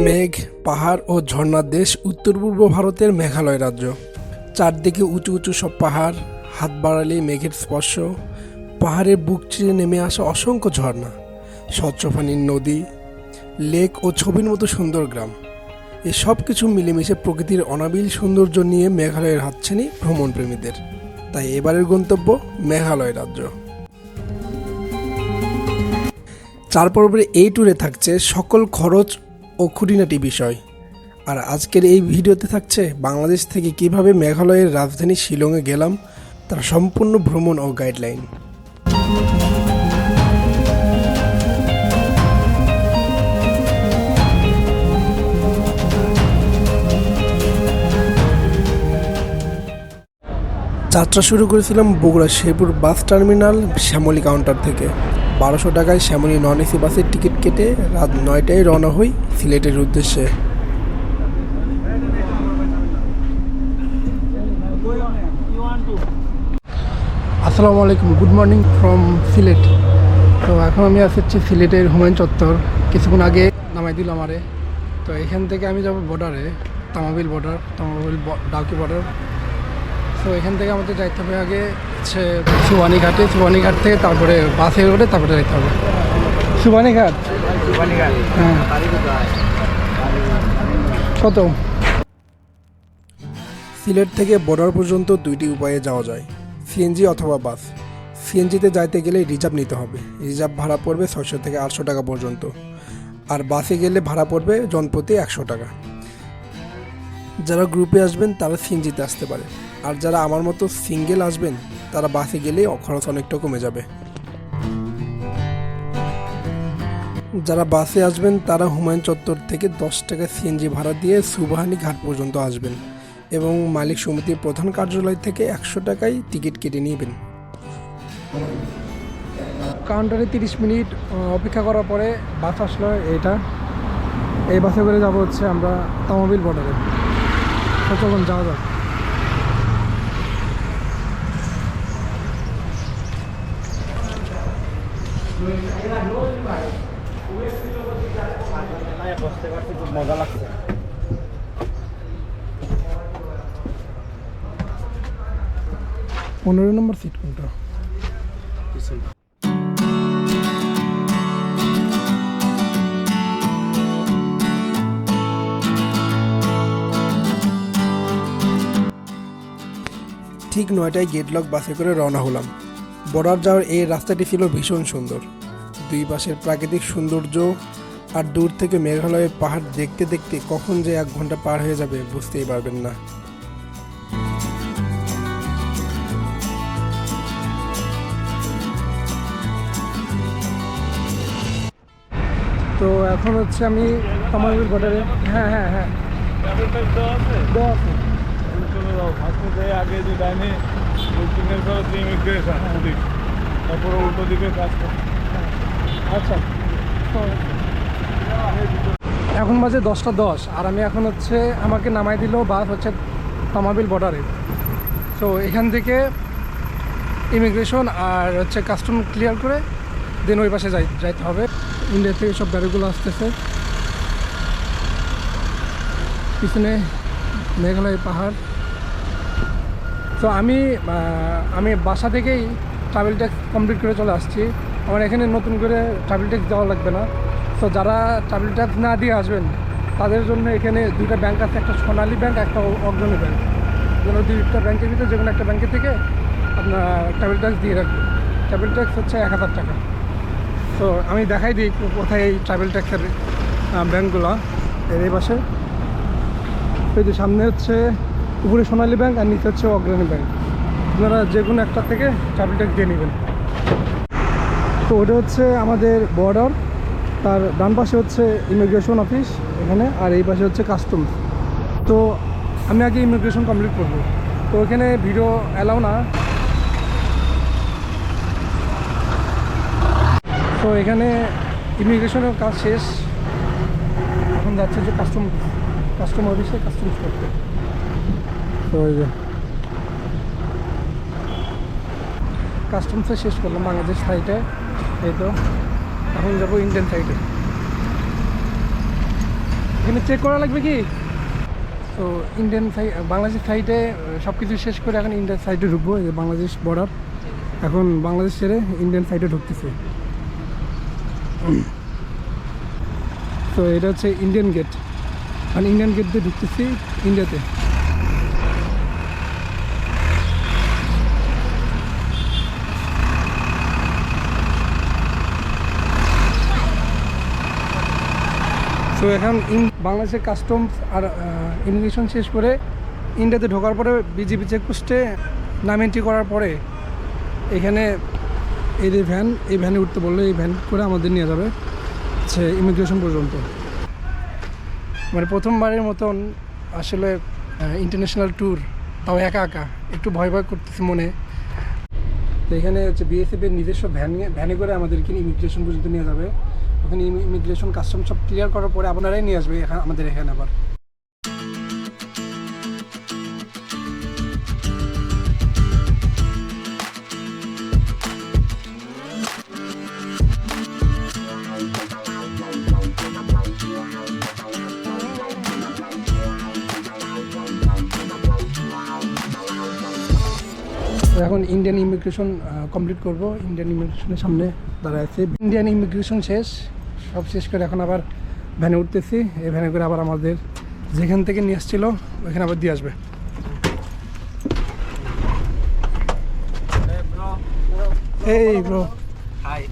মেঘ, পাহাড় ও ঝর্ণার দেশ উত্তর পূর্ব ভারতের মেঘালয় রাজ্য। চারদিকে উঁচু উঁচু সব পাহাড়, হাত বাড়ালেই মেঘের স্পর্শ, পাহাড়ের বুক চিরে নেমে আসা অসংখ্য ঝর্ণা, স্বচ্ছ পানির নদী, লেক ও ছবির মতো সুন্দর গ্রাম। এই সব কিছু মিলেমিশে প্রকৃতির অনাবিল সৌন্দর্য নিয়ে মেঘালয়ের হাতছানি ভ্রমণপ্রেমীদের। তাই এবারের গন্তব্য মেঘালয় রাজ্য। 4 পর্বের এই ট্যুরে থাকছে সকল খরচ ও খুঁটিনাটি বিষয়। আর আজকের এই ভিডিওতে থাকছে বাংলাদেশ থেকে কিভাবে মেঘালয়ের রাজধানী শিলংয়ে গেলাম তার সম্পূর্ণ ভ্রমণ ও গাইডলাইন। যাত্রা শুরু করেছিলাম Bogura Sherpur bus terminal Shyamoli counter থেকে। 1200 টাকায় শ্যামলী নন এসি বাসের টিকিট কেটে রাত 9টায় রওনা হই সিলেটের উদ্দেশ্যে। আসসালামু আলাইকুম, গুড মর্নিং ফ্রম সিলেট। তো এখন আমি আসছি সিলেটের হুমায়ুন চত্বর। কিছুক্ষণ আগে নামাই দিল আমারে। তো এখান থেকে আমি যাব বর্ডারে, তামাবিল ডাউকি বর্ডার। তো এখান থেকে আমাদের যাইতে হবে আগে হচ্ছে সুবানীঘাটে, সুবানীঘাট থেকে তারপরে বাসে করে তারপরে যাইতে হবে সুবানীঘাট। হ্যাঁ, কত? সিলেট থেকে বর্ডার পর্যন্ত দুইটি উপায়ে যাওয়া যায়, সিএনজি অথবা বাস। সিএনজিতে যাইতে গেলে রিজার্ভ নিতে হবে। রিজার্ভ ভাড়া পড়বে 600 থেকে 800 টাকা পর্যন্ত। আর বাসে গেলে ভাড়া পড়বে জনপ্রতি 100 টাকা। যারা গ্রুপে আসবেন তারা সিএনজিতে আসতে পারে, আর যারা আমার মতো সিঙ্গেল আসবেন তারা বাসে গেলেই খরচ অনেকটা কমে যাবে। যারা বাসে আসবেন তারা হুমায়ুন চত্বর থেকে 10 টাকা সিএনজি ভাড়া দিয়ে সুবাহানি ঘাট পর্যন্ত আসবেন এবং মালিক সমিতির প্রধান কার্যালয় থেকে 100 টাকায় টিকিট কেটে নেবেন। কাউন্টারে 30 মিনিট অপেক্ষা করার পরে বাস আসলো। এই বাসে করে যাবো হচ্ছে আমরা তামাবিল বর্ডারে। চলুন যাওয়া যাক। মজা লাগছে। 15 নম্বর সিট কোনটা? ঠিক 9টায় গেটলক বাসে করে রওনা হলাম। বর্ডার যাওয়ার এই রাস্তাটি ছিল ভীষণ সুন্দর। দুই পাশের প্রাকৃতিক সৌন্দর্য আর দূর থেকে মেঘালয়ের পাহাড় দেখতে দেখতে কখন যে 1 ঘন্টা পার হয়ে যাবে বুঝতেই পারবেন না। তো এখন হচ্ছে আমি তামাবিল বর্ডারে। হ্যাঁ হ্যাঁ হ্যাঁ, আগে যে ডাইনে ইমিগ্রেশন তারপরে উল্টো দিকে কাজ করে। আচ্ছা, এখন বাজে 10টা 10 আর আমি এখন হচ্ছে আমাকে নামাই দিল বাস হচ্ছে তামাবিল বর্ডারে। তো এখান থেকে ইমিগ্রেশন আর হচ্ছে কাস্টম ক্লিয়ার করে দেন ওই পাশে যাইতে হবে। ইন্ডিয়া থেকে সব গাড়িগুলো আসতেছে, পিছনে মেঘালয় পাহাড়। তো আমি বাসা থেকেই ট্রাভেল ট্যাক্স কমপ্লিট করে চলে আসছি। আমার এখানে নতুন করে ট্রাভেল ট্যাক্স দেওয়া লাগবে না। তো যারা ট্রাভেল ট্যাক্স না দিয়ে আসবেন তাদের জন্য এখানে 2টা ব্যাংক আছে, একটা সোনালী ব্যাংক, একটা অগ্রণী ব্যাংক। যেন 2টা ব্যাংকের ভিতরে যে কোনো একটা ব্যাংকের থেকে আপনার ট্রাভেল ট্যাক্স দিয়ে রাখবেন। ট্রাভেল ট্যাক্স হচ্ছে 1000 টাকা। তো আমি দেখাই দিই কোথায় এই ট্রাভেল ট্যাক্সের ব্যাংকগুলো। এই পাশে এই যে সামনে হচ্ছে উপরে সোনালী ব্যাংক আর নিচে হচ্ছে অগ্রণী ব্যাংক। আপনারা যে কোনো একটা থেকে ট্রাভেল ট্যাক্স দিয়ে নেবেন। তো ওটা হচ্ছে আমাদের বর্ডার, তার ডান পাশে হচ্ছে ইমিগ্রেশন অফিস এখানে, আর এই পাশে হচ্ছে কাস্টমস। তো আমি আগে ইমিগ্রেশন কমপ্লিট করব। তো এখানে ভিডিও অ্যালাউ না। তো এখানে ইমিগ্রেশনের কাজ শেষ, এখন যাচ্ছে যে কাস্টম অফিসে কাস্টমস করতে। তো ওই যে কাস্টমসে শেষ করলাম বাংলাদেশ সাইডে। এই তো এখন যাবো ইন্ডিয়ান সাইডে। এখানে চেক করা লাগবে কি? তো ইন্ডিয়ান সাইড, বাংলাদেশ সাইডে সব কিছু শেষ করে এখন ইন্ডিয়ান সাইডে ঢুকবো। এই যে বাংলাদেশ বর্ডার, এখন বাংলাদেশ ছেড়ে ইন্ডিয়ান সাইডে ঢুকতেছে। তো এটা হচ্ছে ইন্ডিয়ান গেট, মানে ইন্ডিয়ান গেট দিয়ে ঢুকতেছি ইন্ডিয়াতে। তো এখন বাংলাদেশের কাস্টমস আর ইমিগ্রেশন শেষ করে ইন্ডিয়াতে ঢোকার পরে বিজিবি চেকপোস্টে নাম এন্ট্রি করার পরে এখানে এই যে ভ্যান, এই ভ্যানে উঠতে বললে এই ভ্যান করে আমাদের নিয়ে যাবে হচ্ছে ইমিগ্রেশন পর্যন্ত। মানে প্রথমবারের মতন আসলে ইন্টারন্যাশনাল ট্যুর, তাও একা একা, একটু ভয় ভয় করতেছে মনে। তো এখানে হচ্ছে বিএসএফের নিজস্ব ভ্যানে করে আমাদেরকে ইমিগ্রেশন পর্যন্ত নিয়ে যাবে। ওখানে ইমিগ্রেশন কাস্টম সব ক্লিয়ার করার পরে আপনারাই নিয়ে আসবে আমাদের এখানে আবার। এখন ইন্ডিয়ান ইমিগ্রেশন কমপ্লিট করব। ইন্ডিয়ান ইমিগ্রেশনের সামনে দাঁড়ায় আছে। ইন্ডিয়ান ইমিগ্রেশন শেষ, সব শেষ করে এখন আবার ভ্যানে উঠতেছি। এই ভ্যানে করে আবার আমাদের যেখান থেকে নিয়ে আসছিল ওইখানে আবার দিয়ে আসবে। এই ব্রো, হাই,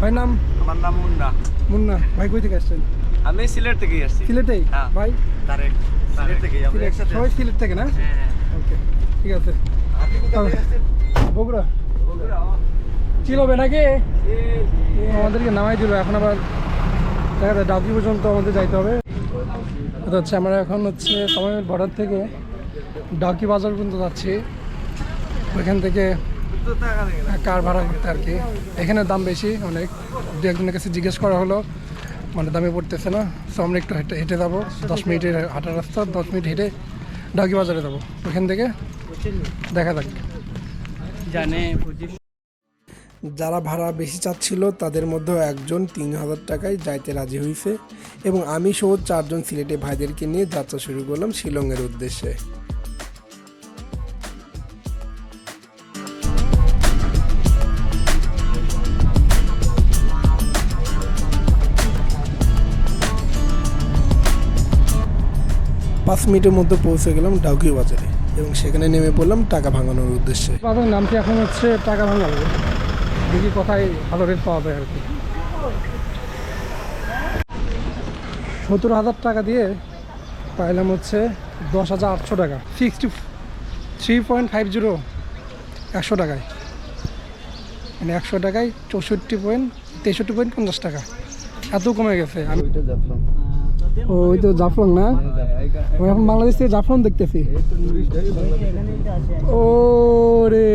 ভাই নাম? আমার নাম মুন্না। মুন্না ভাই, কই থেকে আসছেন? আমি সিলেট থেকে আসছি। সিলেটেই? হ্যাঁ। ভাই ডাইরেক্ট সিলেট থেকে আমরা সিলেট, একসাথে। সবাই সিলেট থেকে না? হ্যাঁ। ওকে, ঠিক আছে। আপনি কোথা থেকে আসছেন? বগুড়া বগুড়া। ছিল বে নাকি? এই আমাদেরকে নামাই দিল, এখন আবার দেখা যায় ডাউকি পর্যন্ত আমাদের যাইতে হবে। এটা হচ্ছে আমরা এখন হচ্ছে তমাইল বর্ডার থেকে ডাউকি বাজার পর্যন্ত যাচ্ছি। ওইখান থেকে তো টাকা লাগে না। কার ভাড়া করতে আর কি। এখানে দাম বেশি অনেক, দু একজনের কাছে জিজ্ঞেস করা হলো, মানে দামে পড়তেছে না। সো আমরা একটু হেঁটে হেঁটে যাবো, 10 মিনিটের হাঁটার রাস্তা, 10 মিনিট হেঁটে ডাউকি বাজারে যাবো। ওইখান থেকে দেখা যাক। জানে যারা ভাড়া বেশি চাচ্ছিল তাদের মধ্যে একজন 3000 টাকায় যাইতে রাজি হয়েছে এবং আমি সহ 4 জন সিলেটে ভাইদেরকে নিয়ে যাত্রা শুরু করলাম শিলংয়ের উদ্দেশ্যে। পাঁচ মিনিটের মধ্যে পৌঁছে গেলাম ডাউকি বাজারে এবং সেখানে নেমে পড়লাম টাকা ভাঙানোর উদ্দেশ্যে। বাজার নামটি এখন হচ্ছে টাকা ভাঙানো, দেখি কোথায় ভালো রেট পাওয়া যায় আর কি। 70,000 টাকা দিয়ে পাইলাম হচ্ছে 10,800 টাকা, 63.50, 100 টাকায়, মানে 100 টাকায় 63.50 টাকা, এত কমে গেছে। আমি ওই তো জাফলং না, আমি এখন বাংলাদেশ থেকে জাফলং দেখতেছি। ও রে,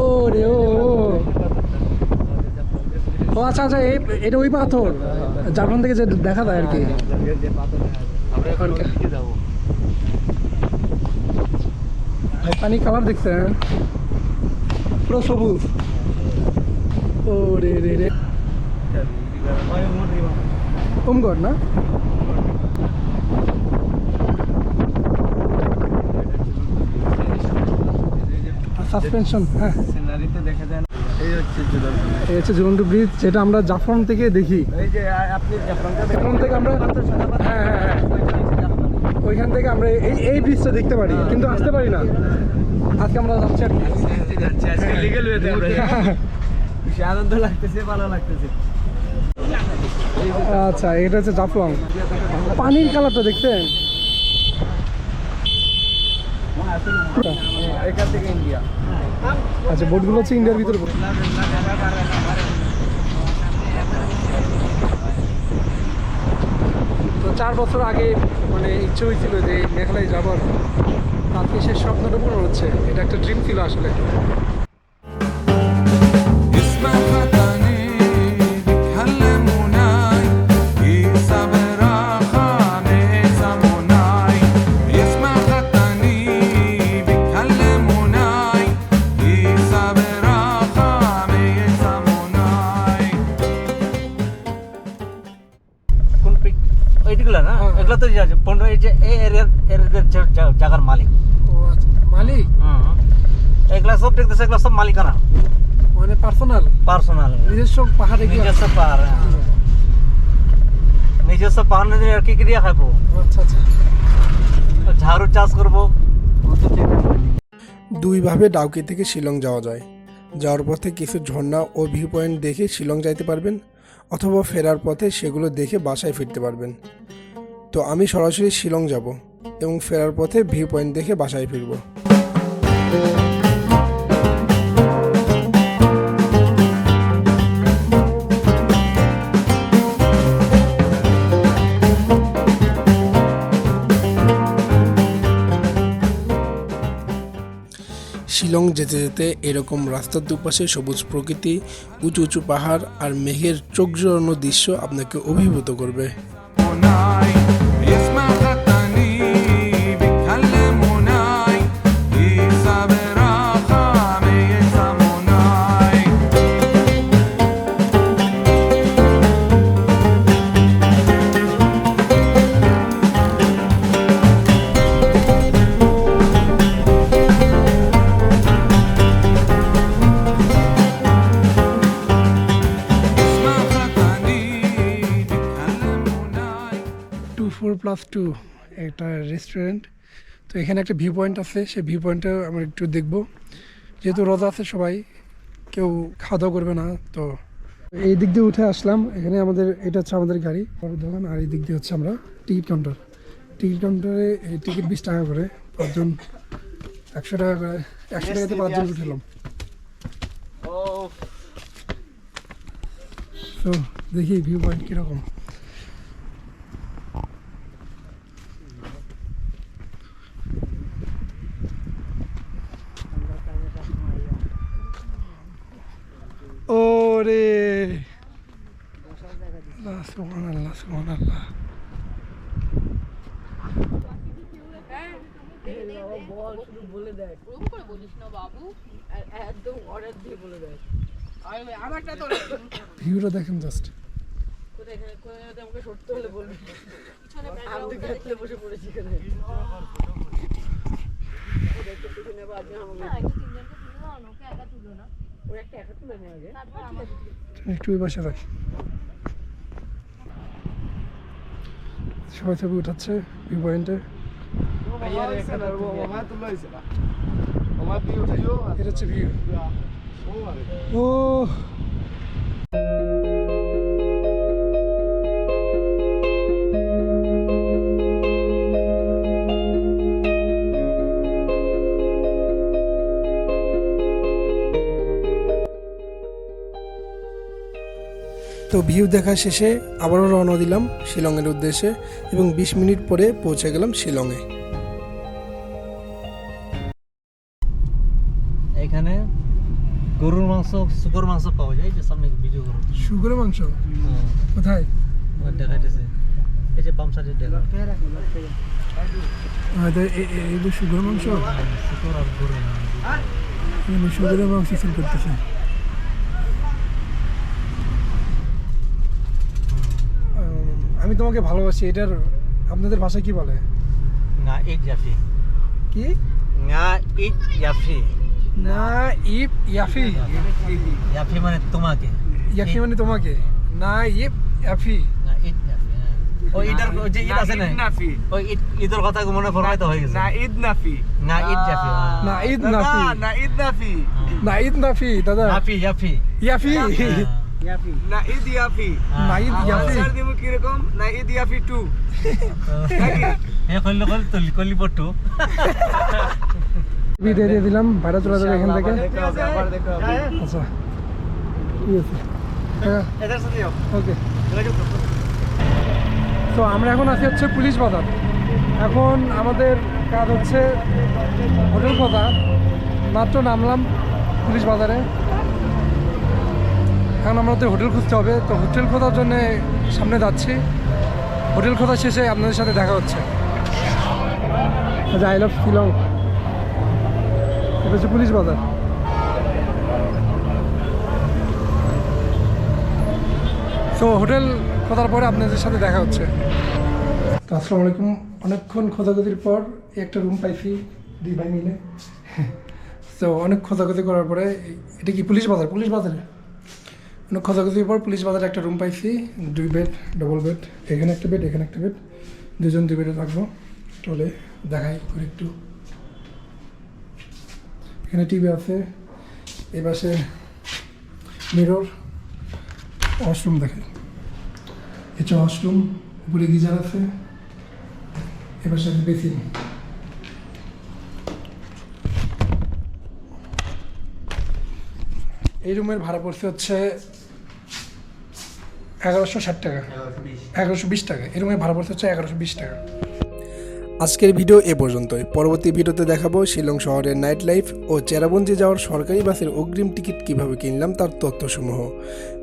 ও রে, ও ও আচ্ছা আচ্ছা, এটা ওই পাথর জাফলং থেকে যে দেখা যায় আর কি। ভাই পানি কালার দেখছেন, পুরো সবুজ। ও রে রে রে, ওমগড় না? সাসপেনশন, হ্যাঁ, সিনারিতে দেখা যায় না। এই হচ্ছে জুলন। এই হচ্ছে ঝুলন্ত ব্রিজ, যেটা আমরা জাফলং থেকে দেখি। এই যে আপনি জাফলং থেকে আমরা, হ্যাঁ হ্যাঁ হ্যাঁ, ওইখান থেকে আমরা এই ব্রিজটা দেখতে পারি, কিন্তু আসতে পারি না। আজকে আমরা যাচ্ছি আর কি। আজকে লিগ্যাল ওয়েতে আমরা বেশি আনন্দ লাগতেছে, ভালো লাগতেছে। আচ্ছা, এটা হচ্ছে জাফলং। পানির কালারটা দেখছেন? এখান থেকে ইন্ডিয়া। আচ্ছা, বোটগুলো হচ্ছে ইন্ডিয়ার ভিতরে। তো 4 বছর আগে মানে ইচ্ছে হয়েছিল যে মেঘালয় যাবার, আজকে সে স্বপ্নটা পূরণ হচ্ছে। এটা একটা ড্রিম ছিল আসলে। জায়গার মালিক। ও আচ্ছা, মালিক এগুলা সব দেখতেছে, এগুলা সব মালিকানা, মানে পার্সোনাল পার্সোনাল, নিজস্ব পাহাড়ে গিয়ে নিজস্ব পাহাড়, নিজস্ব পাহাড় নিয়ে আর কি কি দিয়ে খাবো, আচ্ছা আচ্ছা। ঝাড়ু চাষ করবো। দুইভাবে ডাউকি থেকে শিলং যাওয়া যায়। যাওয়ার পথে কিছু ঝর্ণা ও ভিউ পয়েন্ট দেখে শিলং যাইতে পারবেন, অথবা ফেরার পথে সেগুলো দেখে বাসায় ফিরতে পারবেন। তো আমি সরাসরি শিলং যাব এবং ফেরার পথে ভিউ পয়েন্ট দেখে বাসায় ফিরব। শিলং যেতে যেতে এরকম রাস্তার দুপাশে সবুজ প্রকৃতি, উঁচু উঁচু পাহাড় আর মেঘের চোখ জোড়ানো দৃশ্য আপনাকে অভিভূত করবে। +2 একটা রেস্টুরেন্ট। তো এখানে একটা ভিউ পয়েন্ট আছে, সেই ভিউ পয়েন্টটা আমরা একটু দেখব। যেহেতু রোজা আছে, সবাই কেউ খাওয়া দাওয়া করবে না, তো এই দিক দিয়ে উঠে আসলাম। এখানে আমাদের এটা হচ্ছে আমাদের গাড়ি দোকান, আর এই দিক দিয়ে হচ্ছে আমরা টিকিট কাউন্টার। টিকিট কাউন্টারে এই টিকিট 20 টাকা করে, 5 জন 100 টাকা করে, 100 টাকাতে 5 জন উঠলাম। তো দেখি ভিউ পয়েন্ট কীরকম। ওরে সুবহানাল্লাহ সুবহানাল্লাহ। ভিউটা দেখেন জাস্ট। একটু ওই পাশে রাখি, সবাই ছবি উঠাচ্ছে ভিউ পয়েন্টে। এটা হচ্ছে ভিউ। ও তো ভিউ দেখা শেষে আবারও রওনা দিলাম শিলংয়ের উদ্দেশ্যে এবং 20 মিনিট পরে পৌঁছে গেলাম শিলংয়ে। এখানে গরুর মাংস, শুকর মাংস পাওয়া যায়, যে সামনে ভিডিও করো। শুকরের মাংস কোথায় দেখাইতেছে, এই যে বাম সাইডে দেখা, এই শুকরের মাংস, শুকর আর গরু। শুকরের মাংস সেল করতেছে। আমি তোমাকে ভালোবাসি, এটার আপনাদের ভাষায় কি বলে? না ঈদ ইয়াফি। কি? না ঈদ ইয়াফি। না ইব ইয়াফি। ইয়াফি মানে তোমাকে, ইয়াফি মানে তোমাকে, না ইব ইয়াফি। না ঈদ ইয়াফি। ও ঈদের যে ঈদ আছে না, ওই ঈদের কথা মনে পড়াই তো হয়ে গেছে। না ঈদ নাফি, না ঈদ ইয়াফি, না ঈদ নাফি, না ঈদ নাফি, না ঈদ নাফি দাদা, ইয়াফি ইয়াফি ইয়াফি, না ঈদ ইয়াফি, না ঈদ ইয়াফি। স্যার দিমু কি রকম? না ঈদ ইয়াফি 2। এ কইলে কলি পটু বিদায় দিয়ে দিলাম, ভাড়া চলে যাবে এখান থেকে। আবার দেখা হবে। আচ্ছা ঠিক আছে, এদের সাথে যাও। ওকে। যোগাযোগ করো। তো আমরা এখন আছি হচ্ছে পুলিশ বাজার। এখন আমাদের কাজ হচ্ছে হোটেল খোঁজা। মাত্র নামলাম পুলিশ বাজারে, এখন আমাদের হোটেল খুঁজতে হবে। তো হোটেল খোঁজার জন্য সামনে যাচ্ছি। হোটেল খোঁজা শেষে আপনাদের সাথে দেখা হচ্ছে। আচ্ছা, আই লাভ শিলং। এটা হচ্ছে পুলিশ বাজার। তো হোটেল খোঁজার পরে আপনাদের সাথে দেখা হচ্ছে। তো আসসালামু আলাইকুম, অনেকক্ষণ খোঁজাখুঁজির পর একটা রুম পাইছি 2 ভাই মিলে। তো অনেক খোঁজাখুঁজি করার পরে এটা কি পুলিশ বাজারে অনেক খোঁজাখুঁজির পর পুলিশ বাজারে একটা রুম পাইছি, 2 বেড, ডবল বেড, এখানে একটা বেড, এখানে একটা বেড, 2 জন 2 বেডে থাকবো। চলে দেখাই করে একটু। এখানে টিভি আছে, এই পাশে মিরর, ওয়াশরুম দেখাই, এটা ওয়াশরুম, উপরে গিজার আছে, এবার সাথে বেসিন। এই রুমের ভাড়া পড়ছে হচ্ছে 1160 টাকা, 1120 টাকা। এই রুমের ভাড়া পড়ছে হচ্ছে 1120 টাকা। আজকের ভিডিও এ পর্যন্তই। পরবর্তী ভিডিওতে দেখাবো শিলং শহরের নাইট লাইফ ও চেরাপুঞ্জি যাওয়ার সরকারি বাসের অগ্রিম টিকিট কিভাবে কিনলাম তার তথ্যসমূহ।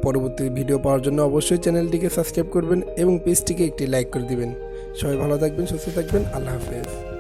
পরবর্তী ভিডিও পাওয়ার জন্য অবশ্যই চ্যানেলটিকে সাবস্ক্রাইব করবেন এবং পেজটিকে একটি লাইক করে দিবেন। সবাই ভালো থাকবেন, সুস্থ থাকবেন, আল্লাহ হাফেজ।